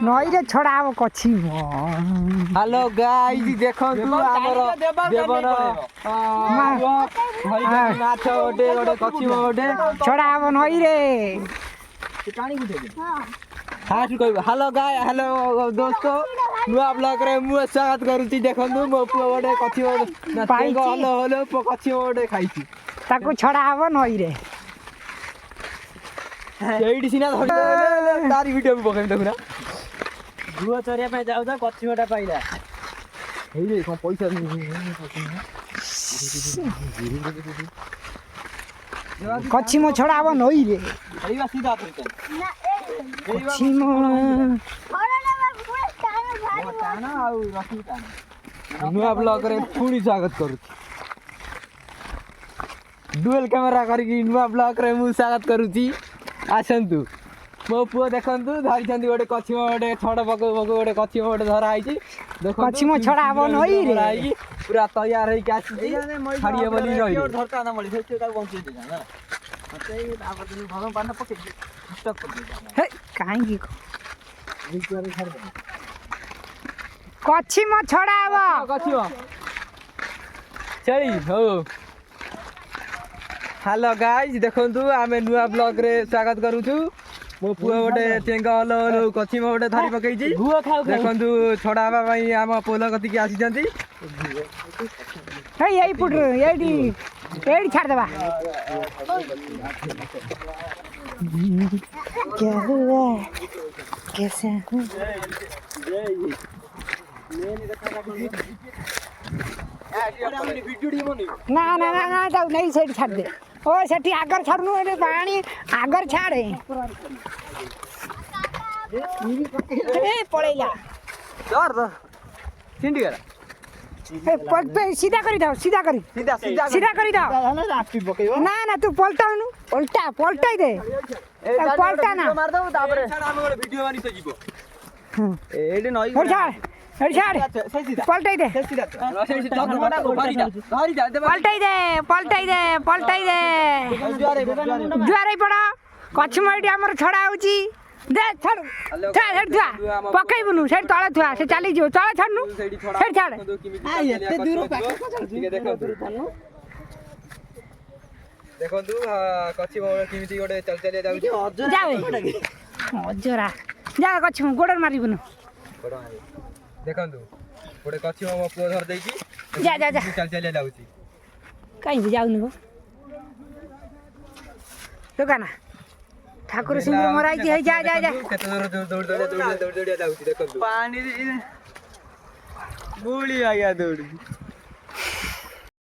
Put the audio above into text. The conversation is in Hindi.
नई रे छड़ा हम कछि हेलो गाइस देखंतु हमर देवन माछ ओडे ओडे कछि ओडे छड़ा हम नई रे टाणी गुटे हां कहबो हेलो गाय हेलो दोस्तों नुआ ब्लॉग रे मु स्वागत करूची देखंतु मो पुओ ओडे कछि ओडे हेलो हेलो कछि ओडे खाइची ताको छड़ा हम नई रे एडी सिना धरि तारी वीडियो में पकम देखुना गुआ चरिया पे जाउ त कछि ओटा पाइला हेइ रे कोन पैसा कछि मो छड़ा हम नई रे एइबा सीधा थरते कछि मो टाना आउ रखी टाना नुआ ब्लॉग रे पुणी स्वागत करू डुअल कैमरा करके नुआ ब्लॉग रे मु स्वागत करूची आसंतु मो पुओ देखंतु धरि छंदी गोटे कछि गोटे छड़ पको पको गोटे कछि गोटे धरा आइची देखो कछि मो छड़ा हम नई रे पूरा तैयार है के आसी छाड़िए बोली नई धरता ना मळी से ता पहुंचे दे ना मते आप दिन भगवान पान पके स्टॉप कर दे हे काई की कछि मो छड़ा हम कछि चली हो हेलो गाइस देखंतु आमे नुआ ब्लॉग रे स्वागत करूछु मो पुओ गोटे चेंगा हलो हलो कछि मो गोटे धरि पकैची गुआ खाउ देखंतु छड़ाबा भाई हम पोलो कति के आसी जंती हे यही पुट एडी छाड़ देबा क्या हुआ कैसे ना ना ना ना जाऊ नहीं सेठी छाड़ दे ओ सेठी आगर छाड़नु ए पानी आगर छाड़े ए पळैला डर द चिंडी गरा ए पलटे सीधा करी दाओ सीधा करी सीधा सीधा सीधा करी दाओ ना रास्ती पकेबो ना ना तू पलटाउनु पलटाई दे पलटा ना मार दो तापरे हम गोटे वीडियो बानी से जीवो एडी नई छाड़ पलटाई दे जुआरे पड़ कछमड़ी आमर छड़ा होची दे छाड़ छाड़ छाड़ पकईबुनु से तळे थुआ से चली जो तळे छाड़नु से छाड़ एते दूर देखंतु कछि मोर किमिति गोटे चल चले जाउची जावे अजरा जा कछम गोडर मारिबुनु देखंतु गोटे कछि मो पुओ धर देकी जा जा जा चल चले जाउची काई जाउनु गो दुकाना ठाकुर सिंह मराई जी जा जा जा केते दूर दौड़ जाउची देखंतु पानी मूली आ गया दौड़